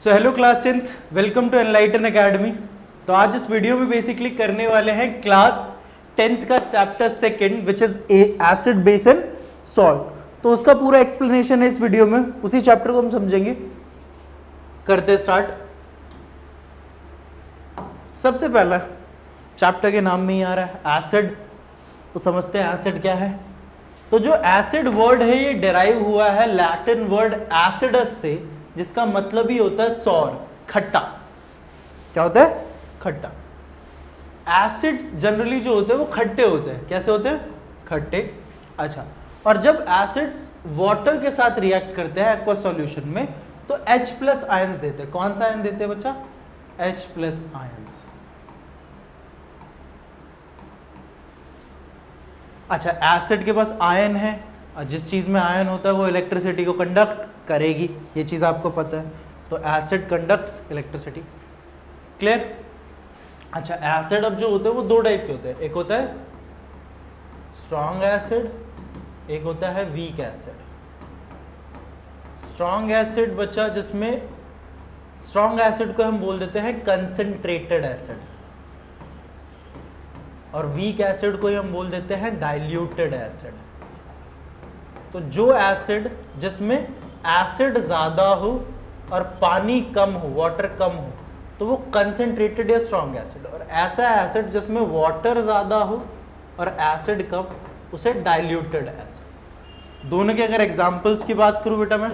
So hello class 10th, welcome to Enlighten academy. तो आज इस वीडियो में बेसिकली करने वाले हैं क्लास 10th का chapter second which is acid base and salt. तो उसका पूरा एक्सप्लेनेशन है इस वीडियो में, उसी चैप्टर को हम समझेंगे। करते स्टार्ट। सबसे पहला चैप्टर के नाम में ही आ रहा है एसिड, तो समझते हैं एसिड क्या है। तो जो एसिड वर्ड है ये डिराइव हुआ है लैटिन वर्ड एसिडस से, जिसका मतलब ही होता है सौर, खट्टा। क्या होता है? खट्टा। एसिड्स जनरली जो होते हैं वो खट्टे होते हैं। कैसे होते हैं? खट्टे। अच्छा, और जब एसिड्स वाटर के साथ रिएक्ट करते हैं एक्वा सॉल्यूशन में तो H+ आयंस देते हैं। कौन सा आयन देते हैं बच्चा? H+ ions. अच्छा, एसिड के पास आयन है और जिस चीज में आयन होता है वो इलेक्ट्रिसिटी को कंडक्ट करेगी, ये चीज आपको पता है। तो एसिड कंडक्ट्स इलेक्ट्रिसिटी। क्लियर? अच्छा, एसिड अब जो होते हैं वो दो टाइप के होते हैं, एक होता है स्ट्रॉन्ग एसिड, एक होता है वीक एसिड। स्ट्रॉन्ग एसिड बच्चा, जिसमें स्ट्रॉन्ग एसिड को हम बोल देते हैं कंसंट्रेटेड एसिड, और वीक एसिड को हम बोल देते हैं डाइल्यूटेड एसिड। तो जो एसिड जिसमें एसिड ज्यादा हो और पानी कम हो, वाटर कम हो, तो वो कंसंट्रेटेड या स्ट्रॉन्ग एसिड। और ऐसा एसिड जिसमें वाटर ज्यादा हो और एसिड कम, उसे डाइल्यूटेड एसिड। दोनों के अगर एग्जांपल्स की बात करूं बेटा मैं,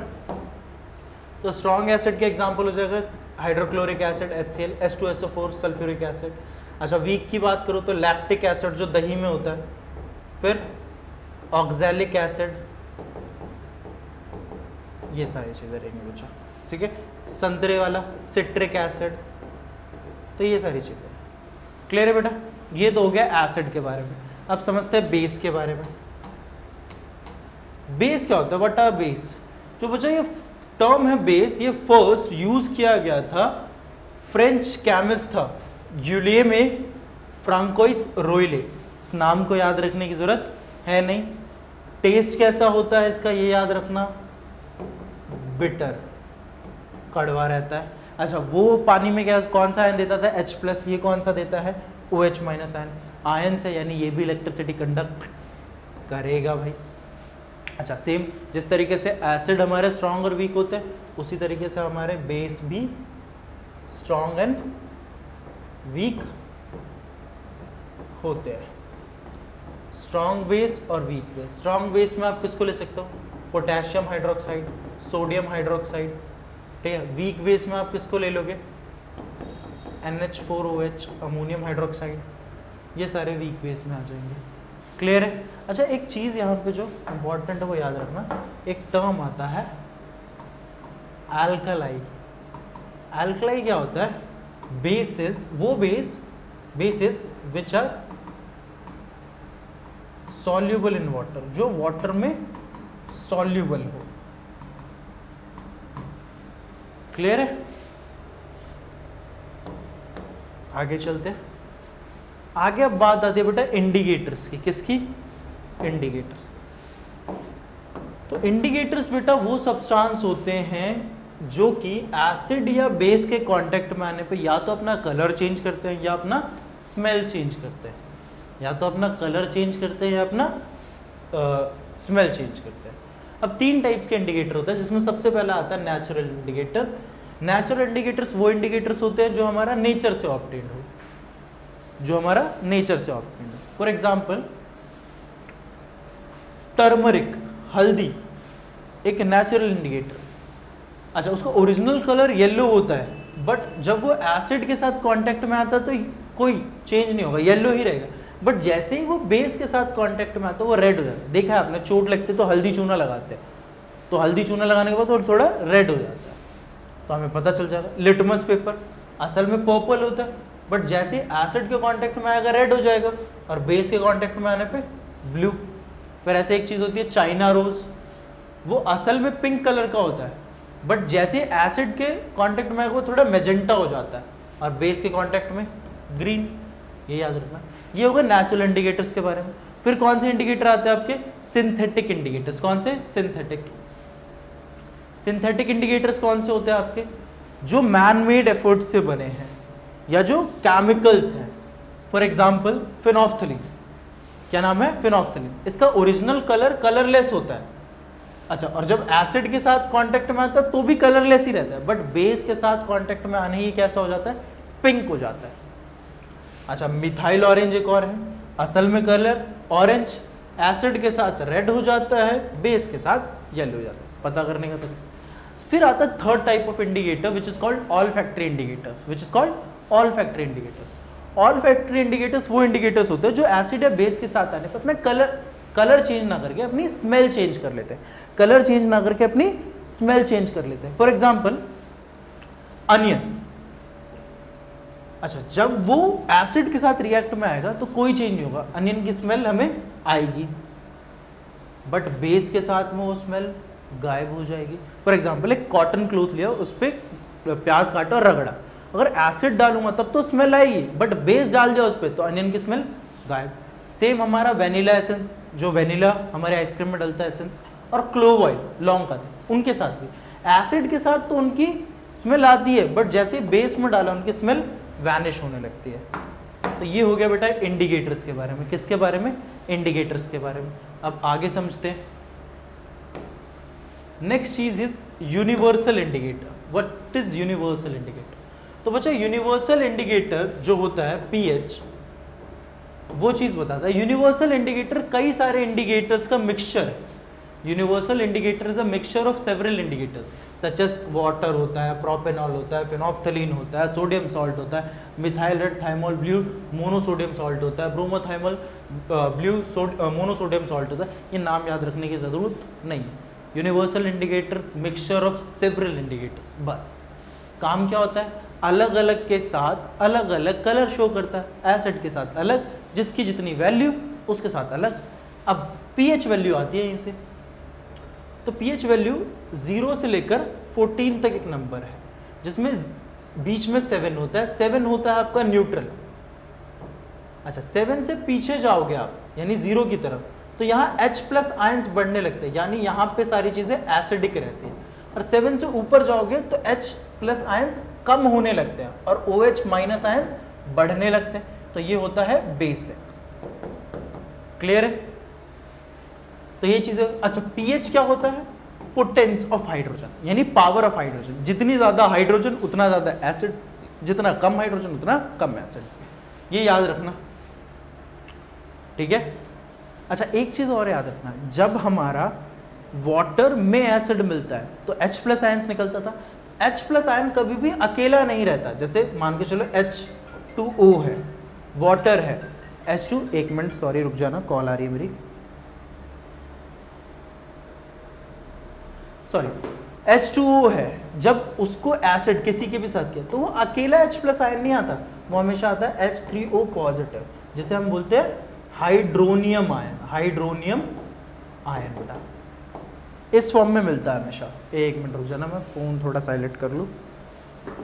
तो स्ट्रॉन्ग एसिड के एग्जांपल हो जाएगा hydrochloric acid HCl, H2SO4, sulphuric acid. अच्छा, वीक की बात करूं तो लैक्टिक एसिड जो दही में होता है, फिर ऑक्सैलिक एसिड, ये सारी चीजें रहेंगी बच्चा। ठीक है, संतरे वाला सिट्रिक एसिड, तो ये सारी चीजें। क्लियर है बेटा? ये तो हो गया एसिड के बारे में। अब समझते हैं बेस के बारे में। बेस क्या होता है? What are base? जो बच्चा ये टर्म है बेस, ये फर्स्ट यूज किया गया था फ्रेंच केमिस्ट था यूलियमे फ्रांकोइस रोइले। इस नाम को याद रखने की जरूरत है नहीं। टेस्ट कैसा होता है इसका ये याद रखना, बिटर, कड़वा रहता है। अच्छा, वो पानी में क्या कौन सा आयन देता था? H+। ये कौन सा देता है? OH- ion. आयन से यानी ये भी इलेक्ट्रिसिटी कंडक्ट करेगा भाई। अच्छा, सेम जिस तरीके से एसिड हमारे स्ट्रॉन्ग और वीक होते हैं, उसी तरीके से हमारे बेस भी स्ट्रॉन्ग एंड वीक होते हैं। स्ट्रॉन्ग बेस और वीक बेस। स्ट्रॉन्ग बेस में आप किसको ले सकते हो? Potassium hydroxide, sodium hydroxide. ठीक है। वीक बेस में आप किसको ले लोगे? NH4OH, ammonium hydroxide. ये सारे वीक बेस में आ जाएंगे। क्लियर है? अच्छा, एक चीज़ यहाँ पे जो इम्पोर्टेंट है वो याद रखना, एक टर्म आता है एल्कलाई। एल्कलाई क्या होता है? बेसिस, वो basis which are soluble in water, जो वाटर में सॉल्यूबल हो। क्लियर है? आगे चलते हैं। आगे अब बात आती है बेटा इंडिकेटर्स की। किसकी? इंडिकेटर्स। तो इंडिकेटर्स बेटा वो सब्सटेंस होते हैं जो कि एसिड या बेस के कांटेक्ट में आने पे या तो अपना कलर चेंज करते हैं या अपना स्मेल चेंज करते हैं, या तो अपना कलर चेंज करते हैं या अपना स्मेल चेंज करते हैं। अब तीन टाइप्स के इंडिकेटर होते हैं, जिसमें सबसे पहला आता है नेचुरल इंडिकेटर। नेचुरल इंडिकेटर्स वो इंडिकेटर्स होते हैं जो हमारा नेचर से ऑब्टेन्ड हो, जो हमारा नेचर से ऑब्टेन्ड हो। फॉर एग्जाम्पल टर्मरिक, हल्दी, एक नेचुरल इंडिकेटर। अच्छा, उसका ओरिजिनल कलर येलो होता है, बट जब वो एसिड के साथ कांटेक्ट में आता है तो कोई चेंज नहीं होगा, येलो ही रहेगा। बट जैसे ही वो बेस के साथ कांटेक्ट में आता है वो रेड हो जाता है। देखा है आपने, चोट लगती है तो हल्दी चूना लगाते हैं, तो हल्दी चूना लगाने के बाद वो थोड़ा रेड हो जाता है, तो हमें पता चल जाएगा। लिटमस पेपर असल में पर्पल होता है, बट जैसे एसिड के कांटेक्ट में आएगा रेड हो जाएगा, और बेस के कांटेक्ट में आने पे ब्लू। फिर ऐसे एक चीज़ होती है चाइना रोज, वो असल में पिंक कलर का होता है, बट जैसे एसिड के कांटेक्ट में वो थोड़ा मेजेंटा हो जाता है, और बेस के कांटेक्ट में ग्रीन। ये याद रखना। ये होगा नेचुरल इंडिकेटर्स के बारे में। फिर कौन से इंडिकेटर आते हैं आपके? Synthetic indicators. कौन से? सिंथेटिक। सिंथेटिक इंडिकेटर्स कौन से होते हैं आपके? जो मैन मेड एफर्ट से बने हैं या जो केमिकल्स हैं, फॉर एग्जाम्पल फिनोफ्थलीन, क्या नाम है, फिनोफ्थलीन, इसका ओरिजिनल कलर कलरलेस होता है। अच्छा, और जब एसिड के साथ कांटेक्ट में आता है तो भी कलरलेस ही रहता है, बट बेस के साथ कांटेक्ट में आने ही कैसा हो जाता है, पिंक हो जाता है। अच्छा, मिथाइल ऑरेंज एक और है, असल में कलर ऑरेंज, एसिड के साथ रेड हो जाता है, बेस के साथ येलो हो जाता है, पता करने का तरीका। फिर आता है third type of indicator which is called olfactory indicators, which is called olfactory indicators. Olfactory indicators वो इंडिकेटर्स होते हैं जो एसिड या बेस के साथ आने पर अपना कलर चेंज ना करके अपनी स्मेल चेंज कर लेते हैं, कलर चेंज ना करके अपनी स्मेल चेंज कर लेते हैं। फॉर एग्जाम्पल अनियन, अच्छा जब वो एसिड के साथ रिएक्ट में आएगा तो कोई चेंज नहीं होगा, अनियन की स्मेल हमें आएगी, बट बेस के साथ में वो स्मेल गायब हो जाएगी। फॉर एग्जाम्पल एक कॉटन क्लोथ लिया, उस पर प्याज काटा और रगड़ा, अगर एसिड डालूंगा तब तो स्मेल आएगी, बट बेस डाल जाओ उस पर तो अनियन की स्मेल गायब। सेम हमारा वेनिला एसेंस, जो वेनिला हमारे आइसक्रीम में डलता है एसेंस, और क्लोव ऑयल लौंग का, उनके साथ भी एसिड के साथ तो उनकी स्मेल आती है, बट जैसे बेस में डाला उनकी स्मेल वैनिश होने लगती है। तो ये हो गया बेटा इंडिकेटर्स के बारे में। किसके बारे में, इंडिकेटर्स के बारे में। अब आगे समझते हैं। नेक्स्ट चीज is universal indicator. What is universal indicator? तो बच्चा यूनिवर्सल इंडिकेटर जो होता है पीएच, वो चीज बताता है। यूनिवर्सल इंडिकेटर कई सारे इंडिकेटर्स का मिक्सचर है। Universal indicator is a mixture of several indicators such as water होता है, प्रोपेनॉल होता है, फिनोफ्थलीन होता है, सोडियम सॉल्ट होता है, methyl red thymol blue monosodium salt होता है, ब्रोमोथाइमोल ब्लू मोनोसोडियम सॉल्ट होता है। ये नाम याद रखने की जरूरत नहीं। Universal indicator mixture of several indicators, बस काम क्या होता है, अलग अलग के साथ अलग अलग कलर शो करता है। एसिड के साथ अलग, जिसकी जितनी वैल्यू उसके साथ अलग। अब पीएच वैल्यू आती है यहीं से, तो पीएच वैल्यू 0 से लेकर 14 तक एक नंबर है, जिसमें बीच में 7 होता है। 7 होता है आपका न्यूट्रल। अच्छा, 7 से पीछे जाओगे आप, यानी 0 की तरफ, तो यहाँ H+ आयंस बढ़ने लगते हैं, यानी यहाँ पे सारी चीजें एसिडिक रहती हैं। और 7 से ऊपर जाओगे तो H+ आयंस कम होने लगते हैं और OH- आयंस बढ़ने लगते हैं। तो ये होता है बेसिक। क्लियर है? तो ये चीजें। अच्छा, पीएच क्या होता है? पोटेंस ऑफ हाइड्रोजन, यानी पावर ऑफ हाइड्रोजन। जितनी ज्यादा हाइड्रोजन उतना ज्यादा एसिड, जितना कम हाइड्रोजन उतना कम एसिड। ये याद रखना, ठीक है? अच्छा, एक चीज और याद रखना, जब हमारा वाटर में एसिड मिलता है तो H+ आयंस निकलता था। H+ आयन कभी भी अकेला नहीं रहता। जैसे मान के चलो H2O है, वाटर है, H2, एक मिनट सॉरी रुक जाना, कॉल आ रही है मेरी, सॉरी, H2O है, जब उसको एसिड किसी के भी साथ किया तो वो अकेला H+ आयन नहीं आता, वो हमेशा आता है H3O पॉजिटिव, जिसे हम बोलते हैं हाइड्रोनियम आयन। हाइड्रोनियम आयन बेटा इस फॉर्म में मिलता है हमेशा। एक मिनट रुक जाना, मैं फोन थोड़ा साइलेंट कर लूँ।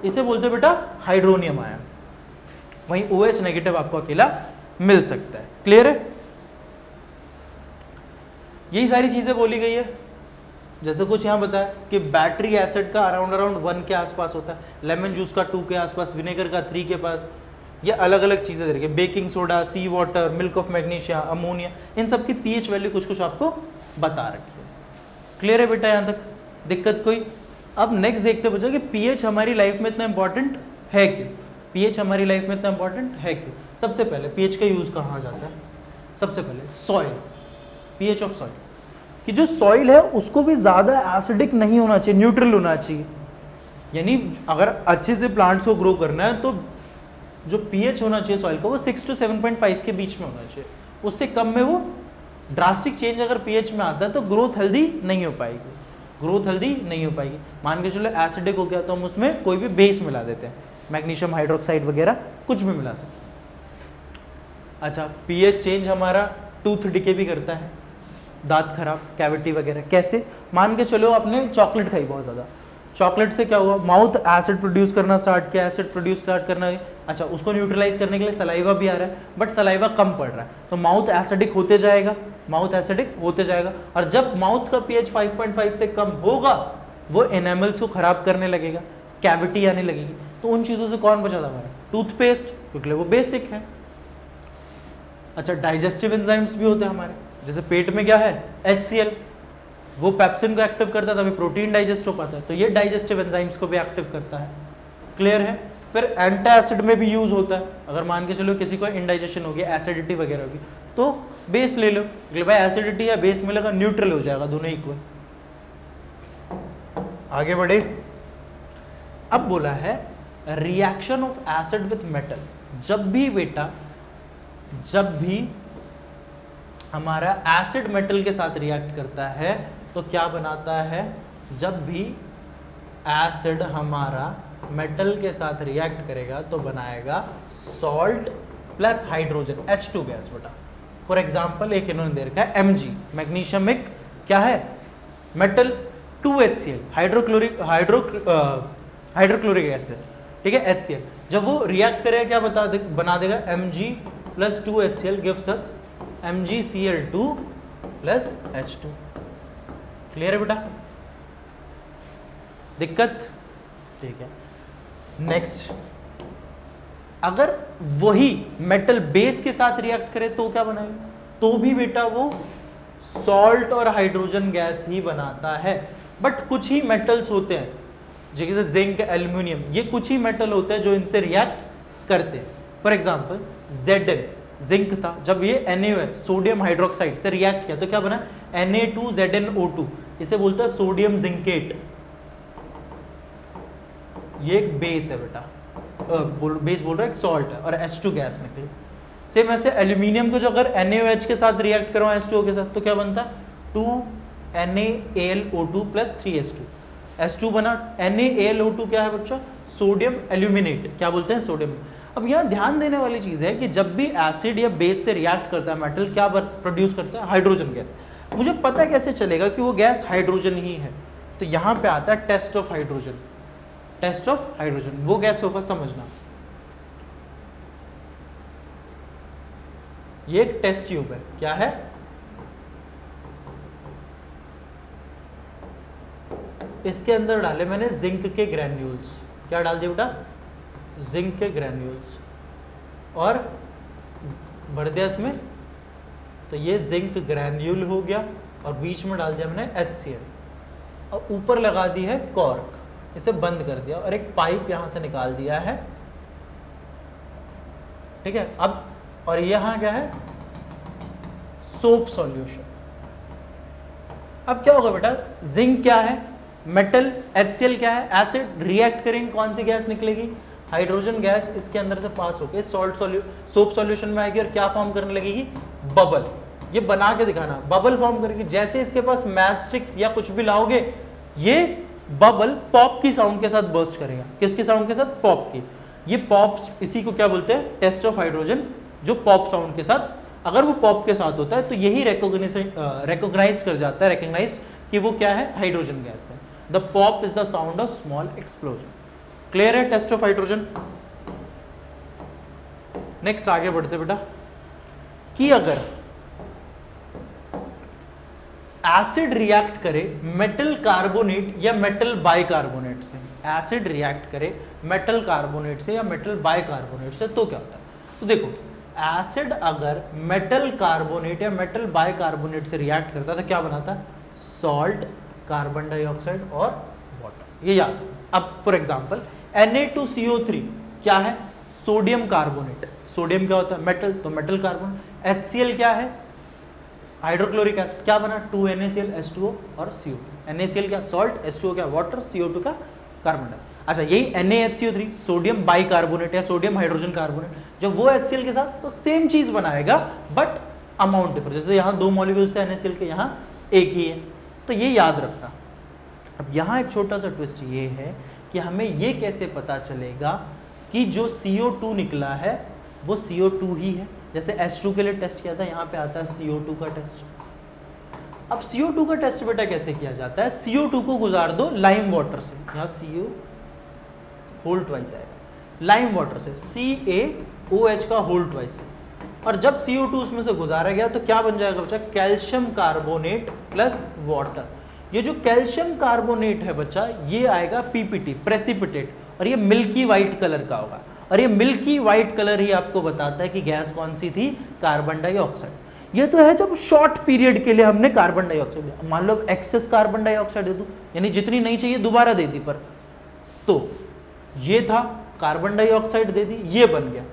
इसे बोलते हैं बेटा हाइड्रोनियम आयन। वहीं OH नेगेटिव आपको अकेला मिल सकता है। क्लियर है? यही सारी चीजें बोली गई है। जैसे कुछ यहाँ बताया कि बैटरी एसिड का अराउंड 1 के आसपास होता है, लेमन जूस का 2 के आसपास, विनेगर का 3 के पास। ये अलग अलग चीजें दे रही है, baking soda, sea water, milk of magnesia, ammonia, इन सब की पीएच वैल्यू कुछ कुछ आपको बता रखी है। क्लियर है बेटा? यहाँ तक दिक्कत कोई? अब नेक्स्ट देखते बच्चों कि पीएच हमारी लाइफ में इतना इंपॉर्टेंट है क्यों? पीएच हमारी लाइफ में इतना इंपॉर्टेंट है क्यों? सबसे पहले पीएच का यूज कहाँ जाता है? सबसे पहले सॉइल, पीएच ऑफ सॉइल, कि जो सॉइल है उसको भी ज्यादा एसिडिक नहीं होना चाहिए, न्यूट्रल होना चाहिए। यानी अगर अच्छे से प्लांट्स को ग्रो करना है तो जो पीएच होना चाहिए सॉइल का वो 6 to 7.5 के बीच में होना चाहिए। उससे कम में वो ड्रास्टिक चेंज अगर पीएच में आता है तो ग्रोथ हेल्दी नहीं हो पाएगी, ग्रोथ हेल्दी नहीं हो पाएगी। मान के चलो एसिडिक हो गया तो हम उसमें कोई भी बेस मिला देते हैं, मैग्नीशियम हाइड्रोक्साइड वगैरह कुछ भी मिला सकते। अच्छा, पीएच चेंज हमारा टूथ डिके भी करता है, दांत खराब, कैविटी वगैरह। कैसे? मान के चलो आपने चॉकलेट खाई बहुत ज़्यादा, चॉकलेट से क्या हुआ, माउथ एसिड प्रोड्यूस करना स्टार्ट किया, एसिड प्रोड्यूस स्टार्ट करना। अच्छा, उसको न्यूट्रलाइज करने के लिए सलाइवा भी आ रहा है, बट सलाइवा कम पड़ रहा है तो माउथ एसिडिक होते जाएगा, माउथ एसिडिक होते जाएगा। और जब माउथ का पीएच 5.5 से कम होगा वो एनामल्स को खराब करने लगेगा। कैविटी आने लगेगी। तो उन चीज़ों से कौन बचा था हमारा? टूथपेस्ट, क्योंकि वो बेसिक है। अच्छा, डाइजेस्टिव एंजाइम्स भी होते हैं हमारे, जैसे पेट में क्या है? HCl, वो पेप्सिन को एक्टिव करता है तभी प्रोटीन डाइजेस्ट हो पाता है, तो ये डाइजेस्टिव एंजाइम्स को भी एक्टिव करता है। क्लियर है? फिर एंटासिड में भी यूज होता है। अगर मान के चलो किसी को इंडाइजेशन हो गया, एसिडिटी वगैरह होगी, तो बेस ले लो, क्योंकि भाई एसिडिटी या बेस मिलेगा न्यूट्रल हो जाएगा, दोनों इक्वल। आगे बढ़े, अब बोला है reaction of acid with metal. जब भी बेटा, जब भी हमारा एसिड मेटल के साथ रिएक्ट करता है तो क्या बनाता है? जब भी एसिड हमारा मेटल के साथ रिएक्ट करेगा तो बनाएगा salt plus hydrogen, H2 gas बेटा। फॉर एग्जाम्पल एक इन्होंने दे रखा है Mg, मैग्नीशियम एक क्या है? मेटल, 2HCl, हाइड्रोक्लोरिक एसिड, ठीक है, HCl। जब वो रिएक्ट करेगा क्या बना देगा? Mg plus 2HCl gives us MgCl2 plus H2। Clear है बेटा? दिक्कत? ठीक है। नेक्स्ट, अगर वही मेटल बेस के साथ रिएक्ट करे तो क्या बनाएगा? तो भी बेटा वो सॉल्ट और हाइड्रोजन गैस ही बनाता है। बट कुछ ही मेटल्स होते हैं, जैसे जिंक, एल्यूमिनियम, ये कुछ ही मेटल होते हैं जो इनसे रिएक्ट करते हैं। फॉर एग्जांपल Zn, जिंक था, जब ये NaOH, सोडियम हाइड्रोक्साइड से रिएक्ट किया तो क्या बना? Na2ZnO2, इसे बोलता है सोडियम जिंकेट। ये एक बेस है बेटा, बेस बोल रहा है, एक सॉल्ट है, और H2 गैस निकली। सेम ऐसे एल्यूमिनियम को जो अगर NaOH के साथ रिएक्ट करो H2O के साथ तो क्या बनता है? 2NaAlO2 प्लस 3H2, H2 बना। NaAlO2 क्या है बच्चा? सोडियम एल्यूमिनेट, क्या बोलते हैं? सोडियम। अब यहाँ ध्यान देने वाली चीज है कि जब भी एसिड या बेस से रिएक्ट करता है मेटल, क्या प्रोड्यूस करता है? Hydrogen gas. मुझे पता कैसे चलेगा कि वो गैस हाइड्रोजन ही है? तो यहाँ पे आता है test of hydrogen. Test of hydrogen वो गैस होगा, समझना। ये एक टेस्ट ट्यूब है, क्या है? इसके अंदर डाले मैंने जिंक के ग्रैन्यूल्स। क्या डाल दिया बेटा? जिंक के ग्रैन्यूल्स, और भर दिया इसमें, तो ये जिंक ग्रैन्यूल हो गया, और बीच में डाल दिया मैंने HCl, और ऊपर लगा दी है कॉर्क, इसे बंद कर दिया, और एक पाइप यहां से निकाल दिया है, ठीक है। अब और यहां क्या है? Soap solution. अब क्या होगा बेटा? जिंक क्या है? मेटल, HCl क्या है? एसिड। रिएक्ट करेंगे, कौन सी गैस निकलेगी? हाइड्रोजन गैस इसके अंदर से पास होकर सोप सॉल्यूशन में आएगी, और क्या फॉर्म करने लगेगी? बबल। ये बना के दिखाना, बबल फॉर्म करेगी। जैसे इसके पास मैच स्टिक्स या कुछ भी लाओगे, ये बबल पॉप की साउंड के साथ बर्स्ट करेगा। किसकी साउंड के साथ? पॉप की। ये पॉप, इसी को क्या बोलते हैं? टेस्ट ऑफ हाइड्रोजन, जो पॉप साउंड के साथ, अगर वो पॉप के साथ होता है तो यही रिकॉग्नाइज कर जाता है, रिकॉग्नाइज कि वो क्या है? हाइड्रोजन गैस है। The pop is the sound of small explosion. Clear है? Test of hydrogen. नेक्स्ट आगे बढ़ते बेटा, कि अगर एसिड रिएक्ट करे मेटल कार्बोनेट या मेटल बाइकार्बोनेट से, एसिड रिएक्ट करे मेटल कार्बोनेट से या मेटल बाइकार्बोनेट से, तो क्या होता है? तो देखो, एसिड अगर मेटल कार्बोनेट या मेटल बाइकार्बोनेट से रिएक्ट करता है तो क्या बनाता है? सॉल्ट, कार्बन डाइऑक्साइड और वाटर। ये याद। अब फॉर एग्जांपल Na2CO3 क्या है? Sodium carbonate. सोडियम क्या होता है? मेटल, तो मेटल कार्बन। HCl क्या है? Hydrochloric acid. क्या बना? 2NaCl, H2O और CO2। NaCl क्या? सॉल्ट, H2O क्या? वाटर, CO2 का कार्बन डाइऑक्साइड। अच्छा, यही NaHCO3 सोडियम बाइकार्बोनेट या सोडियम हाइड्रोजन कार्बोनेट, जब वो HCl के साथ तो सेम चीज बनाएगा, बट अमाउंट डिफर। जैसे यहाँ 2 मॉलिक्यूल्स थे NaCl के, यहाँ एक ही है, तो ये याद रखना। अब यहाँ एक छोटा सा ट्विस्ट ये है कि हमें ये कैसे पता चलेगा कि जो CO2 निकला है वो CO2 ही है। जैसे H2 के लिए टेस्ट किया था, यहाँ पे आता है CO2 का टेस्ट। अब CO2 का टेस्ट बेटा कैसे किया जाता है? CO2 को गुजार दो लाइम वाटर से, यहाँ CO होल ट्वाइस आएगा, लाइम वाटर से CaOH का होल ट्वाइस, और जब CO2 उसमें से गुजारा गया तो क्या बन जाएगा बच्चा? Calcium carbonate plus water. ये जो कैल्शियम कार्बोनेट है बच्चा, ये आएगा पीपीटी, प्रेसिपिटेट, और ये मिल्की वाइट कलर का होगा। और ये मिल्की वाइट कलर ही आपको बताता है कि गैस कौन सी थी, कार्बन डाइऑक्साइड। ये तो है जब शॉर्ट पीरियड के लिए हमने कार्बन डाइऑक्साइड दिया। मान लो एक्सेस कार्बन डाइऑक्साइड दे दूं, यानी जितनी नहीं चाहिए दोबारा दे दी, पर तो ये था कार्बन डाइऑक्साइड दे दी, ये बन गया।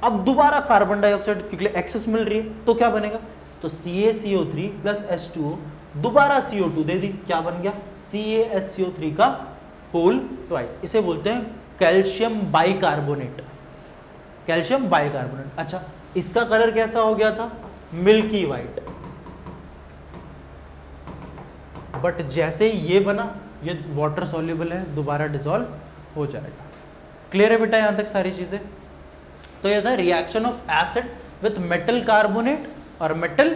अब दोबारा कार्बन डाइऑक्साइड क्योंकि एक्सेस मिल रही है तो क्या बनेगा, तो CaCO3 प्लस H2O, दोबारा CO2 दे दी, क्या बन गया, CaHCO3 का होल ट्वाइस। इसे बोलते हैं कैल्शियम बाइकार्बोनेट, कैल्शियम बाइकार्बोनेट। अच्छा, इसका कलर कैसा हो गया था, मिल्की वाइट, बट जैसे ये बना, ये वाटर सॉल्युबल है, दोबारा डिसॉल्व हो जाएगा। क्लियर है बेटा यहां तक सारी चीजें? तो ये था reaction of acid with metal carbonate और मेटल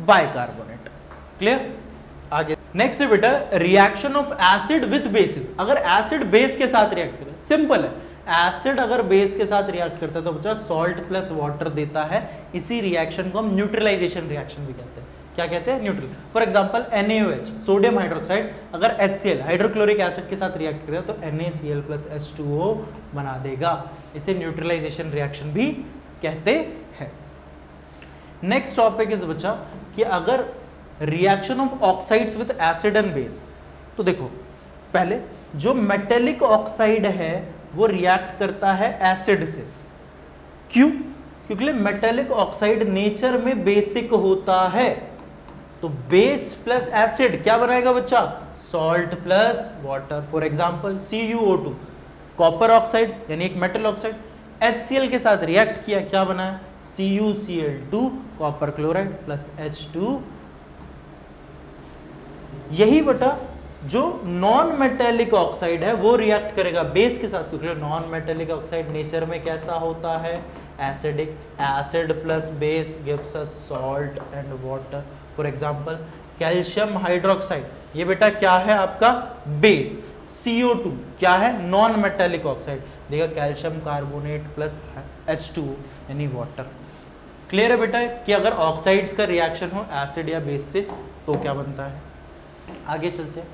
बाइकार्बोनेट। क्लियर? आगे नेक्स्ट है बेटा reaction of acid with basis. अगर एसिड बेस के साथ रिएक्ट करे, सिंपल है, एसिड अगर बेस के साथ रिएक्ट करता है तो बच्चा सॉल्ट प्लस वाटर देता है। इसी रिएक्शन को हम न्यूट्रलाइजेशन रिएक्शन भी कहते हैं। क्या कहते हैं, neutral. For example NaOH, sodium hydroxide, अगर HCl हाइड्रोक्लोरिक एसिड के साथ रिएक्ट करे तो NaCl प्लस H2O बना देगा। इसे न्यूट्रलाइजेशन रिएक्शन भी कहते हैं। नेक्स्ट टॉपिक इज बच्चा कि अगर reaction of oxides with acid and base, तो देखो पहले जो मेटेलिक ऑक्साइड है वो रिएक्ट करता है एसिड से। क्यों? क्योंकि मेटेलिक ऑक्साइड नेचर में बेसिक होता है। तो बेस प्लस एसिड क्या बनाएगा बच्चा, salt plus water. For example CuO2, copper oxide यानी एक मेटल ऑक्साइड, HCl के साथ रिएक्ट किया, क्या बनाया, CuCl2 copper chloride plus H2। यही बटा जो नॉन मेटेलिक ऑक्साइड है वो रिएक्ट करेगा बेस के साथ, क्योंकि नॉन मेटेलिक ऑक्साइड नेचर में कैसा होता है, acidic. Acid plus base gives us salt and water. For example calcium hydroxide, ये बेटा क्या है आपका बेस। CO2 क्या है, नॉन मेटेलिक ऑक्साइड, देखा कैल्शियम कार्बोनेट प्लस H2O यानी वाटर। क्लियर है बेटा कि अगर ऑक्साइड्स का रिएक्शन हो एसिड या बेस से तो क्या बनता है। आगे चलते हैं।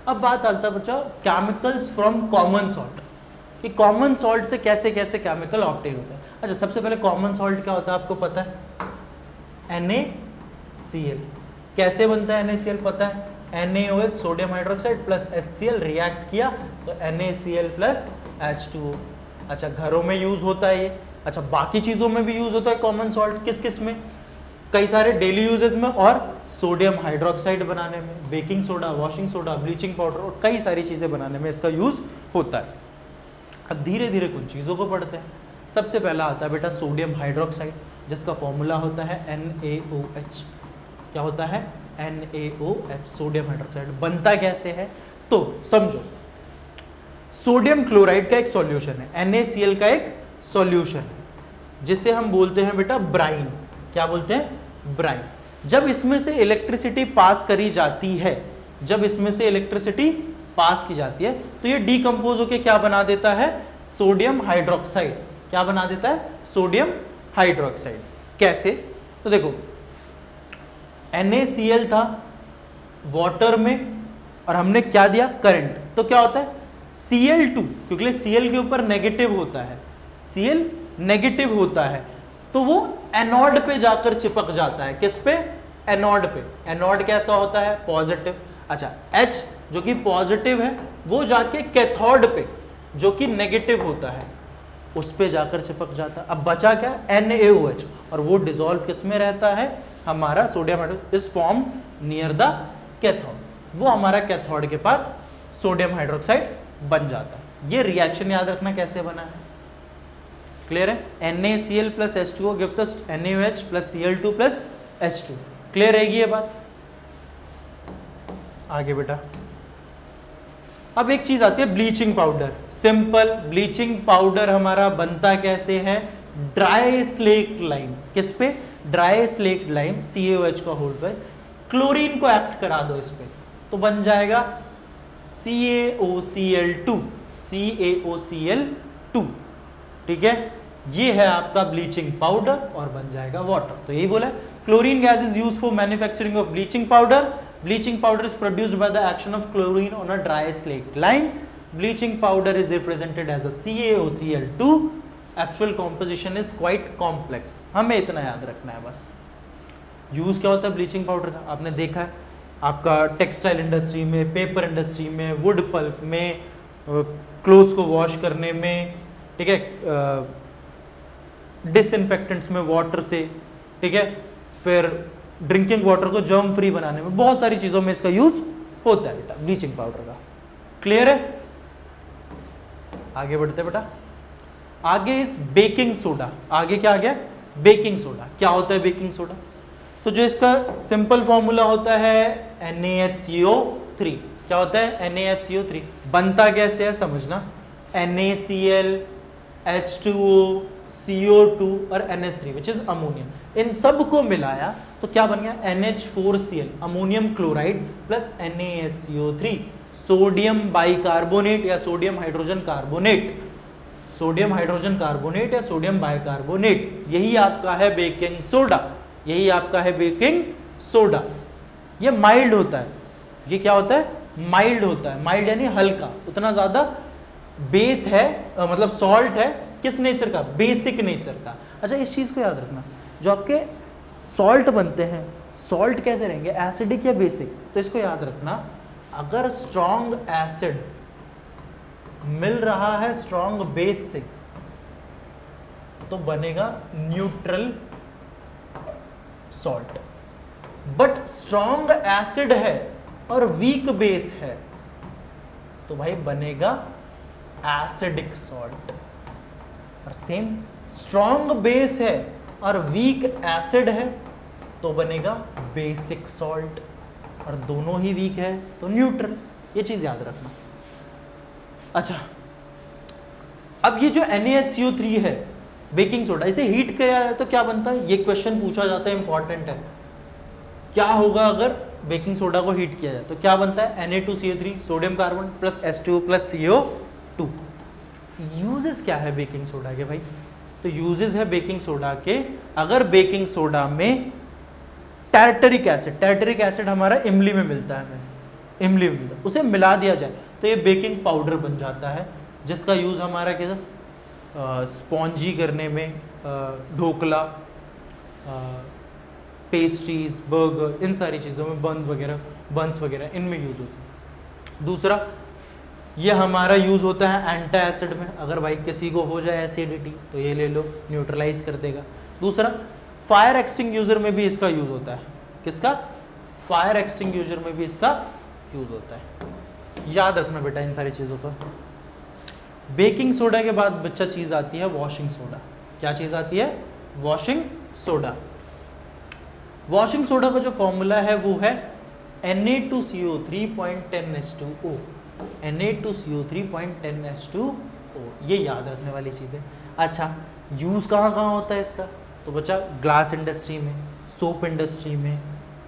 अब बात आता है बच्चा केमिकल्स फ्रॉम कॉमन सॉल्ट, कि कॉमन सॉल्ट से कैसे कैसे केमिकल ऑब्टेन होता है। अच्छा, सबसे पहले कॉमन सॉल्ट क्या होता है आपको पता है, NaCl। कैसे बनता है NaCl पता है, NaOH sodium hydroxide plus HCl react किया तो NaCl प्लस H2O। अच्छा, घरों में यूज होता है ये। अच्छा, बाकी चीजों में भी यूज होता है कॉमन सॉल्ट, किस किस में, कई सारे डेली यूजेस में, और सोडियम हाइड्रोक्साइड बनाने में, baking soda, washing soda, bleaching powder और कई सारी चीजें बनाने में इसका यूज होता है। अब धीरे धीरे कुछ चीजों को पढ़ते हैं। सबसे पहला आता है बेटा सोडियम हाइड्रोक्साइड, जिसका फॉर्मूला होता है NaOH। क्या होता है, NaOH, सोडियम हाइड्रोक्साइड। बनता कैसे है तो समझो, सोडियम क्लोराइड का एक सॉल्यूशन है, NaCl का एक सॉल्यूशन है, जिसे हम बोलते हैं बेटा ब्राइन। क्या बोलते हैं, ब्राइन। जब इसमें से इलेक्ट्रिसिटी पास करी जाती है, जब इसमें से इलेक्ट्रिसिटी पास की जाती है तो ये डीकंपोज होकर क्या बना देता है, सोडियम हाइड्रोक्साइड। क्या बना देता है, सोडियम हाइड्रोक्साइड। कैसे, तो देखो NaCl था वाटर में और हमने क्या दिया, करंट, तो क्या होता है Cl2, क्योंकि Cl के ऊपर नेगेटिव होता है, Cl नेगेटिव होता है तो वो एनोड पे जाकर चिपक जाता है। किस पे, एनोड पे। एनोड कैसा होता है, पॉजिटिव। अच्छा, H जो कि पॉजिटिव है वो जाके कैथोड पे जो कि नेगेटिव होता है उस पे जाकर चिपक जाता है। अब बचा क्या, NaOH, और वो डिसॉल्व किस में रहता है, हमारा sodium hydroxide is form near the cathode. वो हमारा कैथोड के पास सोडियम हाइड्रोक्साइड बन जाता है। ये रिएक्शन याद रखना कैसे बना है, क्लियर है। NaCl plus H2O gives us NaOH plus Cl2 plus H2। Clear रहेगी ये बात। आगे बेटा अब एक चीज आती है bleaching powder. Simple, bleaching powder हमारा बनता कैसे है, ड्राई स्लेट लाइम। किस पे, ड्राई स्लेट लाइम, CaOH का होल्ड पे क्लोरीन को एक्ट करा दो इस पे तो बन जाएगा CaOCl2, CaOCl2। ठीक है, ये है आपका ब्लीचिंग पाउडर और बन जाएगा वाटर। तो यही बोला, chlorine gas is used for manufacturing of bleaching powder. Bleaching powder is produced by the action of chlorine on a dry slate lime. Bleaching powder is represented as a CaOCl2. Actual composition is quite complex. हमें इतना याद रखना है बस. Use क्या होता है bleaching powder का, आपने देखा है आपका टेक्सटाइल इंडस्ट्री में, पेपर इंडस्ट्री में, वुड पल्प में, क्लोथ्स को वॉश करने में, ठीक है, डिसइंफेक्टेंट्स में वाटर से, ठीक है, फिर ड्रिंकिंग वाटर को जर्म फ्री बनाने में, बहुत सारी चीजों में इसका यूज होता है बेटा ब्लीचिंग पाउडर का. क्लियर है? आगे बढ़ते बेटा. आगे इस बेकिंग सोडा. आगे क्या आ गया? Baking soda. क्या होता है बेकिंग सोडा? तो जो इसका सिंपल फॉर्मूला होता है NaHCO3. क्या होता है? NaHCO3. बनता कैसे है समझना. NaCl, H2O, CO2 और NH3 विच इज अमोनियम. इन सब को मिलाया तो क्या बन गया? NH4Cl, ammonium chloride plus NaSCO3, sodium bicarbonate या sodium hydrogen carbonate. Sodium hydrogen carbonate या सोडियम बाइकार्बोनेट, यही आपका है बेकिंग सोडा. यही आपका है बेकिंग सोडा. ये माइल्ड होता है. ये क्या होता है? माइल्ड होता है. माइल्ड यानी हल्का. उतना ज्यादा बेस है, मतलब सॉल्ट है किस नेचर का? बेसिक नेचर का. अच्छा, इस चीज को याद रखना, जो आपके सॉल्ट बनते हैं, सॉल्ट कैसे रहेंगे? एसिडिक या बेसिक? तो इसको याद रखना, अगर स्ट्रॉन्ग एसिड मिल रहा है स्ट्रॉन्ग बेस से तो बनेगा neutral salt. But strong acid है और वीक बेस है तो भाई बनेगा एसिडिक सॉल्ट. और सेम स्ट्रॉन्ग बेस है और वीक एसिड है तो बनेगा बेसिक सॉल्ट. और दोनों ही वीक है तो न्यूट्रल. ये चीज याद रखना. अच्छा, अब ये जो NaHCO3 है बेकिंग सोडा, इसे हीट किया है तो क्या बनता है? ये क्वेश्चन पूछा जाता है, इंपॉर्टेंट है. क्या होगा अगर बेकिंग सोडा को हीट किया जाए तो क्या बनता है? Na2CO3, sodium carbon plus H2O plus CO2. Uses क्या है बेकिंग सोडा के भाई? तो यूजेस है बेकिंग सोडा के, अगर बेकिंग सोडा में टार्टरिक एसिड, टार्टरिक एसिड हमारा इमली में मिलता है, इमली में मिलता है, उसे मिला दिया जाए तो ये बेकिंग पाउडर बन जाता है, जिसका यूज हमारा कैसा स्पॉन्जी करने में, ढोकला, पेस्ट्रीज, बर्गर, इन सारी चीज़ों में, बंस वगैरह इनमें यूज होता है. दूसरा, ये हमारा यूज होता है एंटी एसिड में. अगर भाई किसी को हो जाए एसिडिटी तो ये ले लो, न्यूट्रलाइज कर देगा. दूसरा, फायर एक्सटिंग्यूशर में भी इसका यूज होता है. किसका? फायर एक्सटिंग्यूशर में भी इसका यूज होता है. याद रखना बेटा इन सारी चीज़ों का. बेकिंग सोडा के बाद बच्चा चीज़ आती है वॉशिंग सोडा. क्या चीज़ आती है? Washing soda. वॉशिंग सोडा का जो फॉर्मूला है वो है Na2CO3.10H2O. Na2CO3.10H2O. ये याद रखने वाली चीज़ है. अच्छा, यूज़ कहाँ कहाँ होता है इसका? तो बच्चा ग्लास इंडस्ट्री में, सोप इंडस्ट्री में,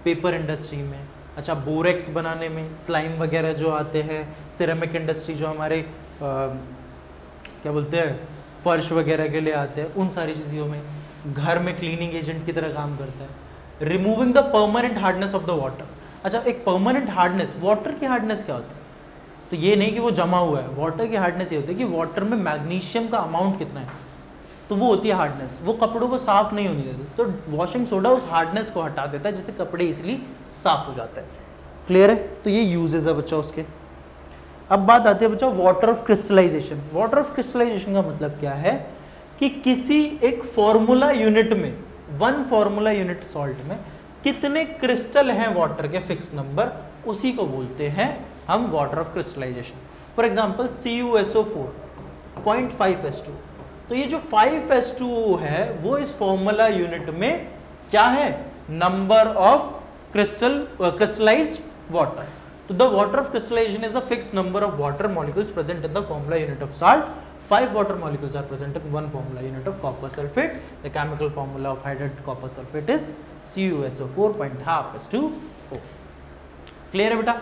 पेपर इंडस्ट्री में. अच्छा, बोरेक्स बनाने में, स्लाइम वगैरह जो आते हैं, सिरेमिक इंडस्ट्री जो हमारे क्या बोलते हैं फर्श वगैरह के लिए आते हैं, उन सारी चीज़ों में. घर में क्लीनिंग एजेंट की तरह काम करता है. Removing the permanent hardness of the water. अच्छा, एक परमानेंट हार्डनेस, वाटर की हार्डनेस क्या होता है? तो ये नहीं कि वो जमा हुआ है. वाटर की हार्डनेस ये होती है कि वाटर में मैग्नीशियम का अमाउंट कितना है, तो वो होती है हार्डनेस. वो कपड़ों को साफ नहीं होने देती, तो वॉशिंग सोडा उस हार्डनेस को हटा देता है, जिससे कपड़े इसलिए साफ हो जाते हैं. क्लियर है? तो ये यूजेस है बच्चा उसके. अब बात आती है बच्चा water of crystallization. Water of crystallization का मतलब क्या है कि किसी एक फॉर्मूला यूनिट में, वन फॉर्मूला यूनिट सॉल्ट में कितने क्रिस्टल हैं वाटर के, फिक्स नंबर, उसी को बोलते हैं हम water of crystallization. For example CuSO4 0.5H2. तो ये जो 5H2O है वो इस फॉर्मूला यूनिट में क्या है? Number of crystallized water. So the water of crystallization is the fixed number of water molecules present in the formula unit of salt. 5 water molecules are present in one formula unit of copper sulfate. The chemical formula of hydrated copper sulfate is CuSO4.5H2O. Clear है बेटा?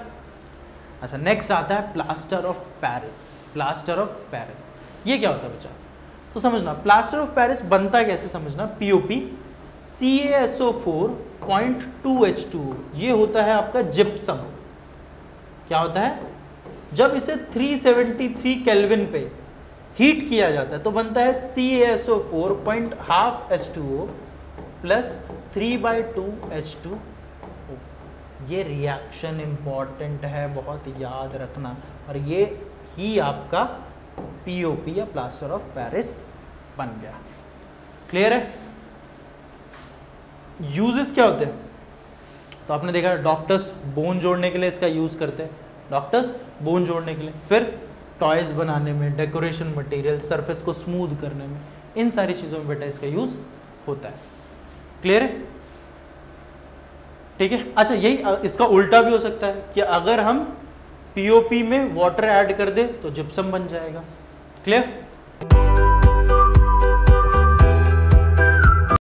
अच्छा, next आता है plaster of Paris. Plaster of Paris ये क्या होता है बच्चा? तो समझना, प्लास्टर ऑफ पेरिस बनता कैसे समझना. POP, CaSO4.2H2O ये होता है आपका जिप्सम। क्या होता है? जब इसे 373 केल्विन पे हीट किया जाता है तो बनता है CaSO4.12H2O प्लस 3/2H2O। ये रिएक्शन इंपॉर्टेंट है, बहुत याद रखना, और ये ही आपका POP या प्लास्टर ऑफ पेरिस बन गया। क्लियर है? यूजेस क्या होते हैं? तो आपने देखा डॉक्टर्स बोन जोड़ने के लिए इसका यूज करते हैं, डॉक्टर्स बोन जोड़ने के लिए, फिर टॉयज बनाने में, डेकोरेशन मटेरियल, सरफेस को स्मूथ करने में, इन सारी चीज़ों में बेटा इसका यूज होता है। क्लियर है? ठीक है। अच्छा, यही इसका उल्टा भी हो सकता है कि अगर हम POP में वाटर ऐड कर दे तो जिप्सम बन जाएगा। क्लियर?